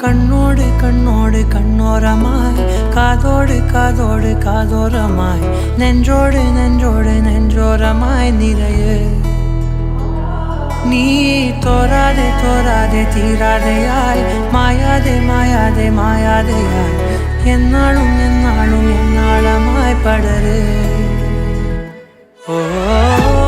கண்ணோடு கண்ணோடு கண்ணோரமாய் காதோடு காதோடு காதோரமாய் நெஞ்சோடு நெஞ்சோடு நெஞ்சோரமாய் நிறைய நீ தோராதே தோராதே தீராதையாய் மாயாதே மாயாதே மாயாதையாய் என்னாலும் என்னாலும் என்னாளமாய் படரு ஓ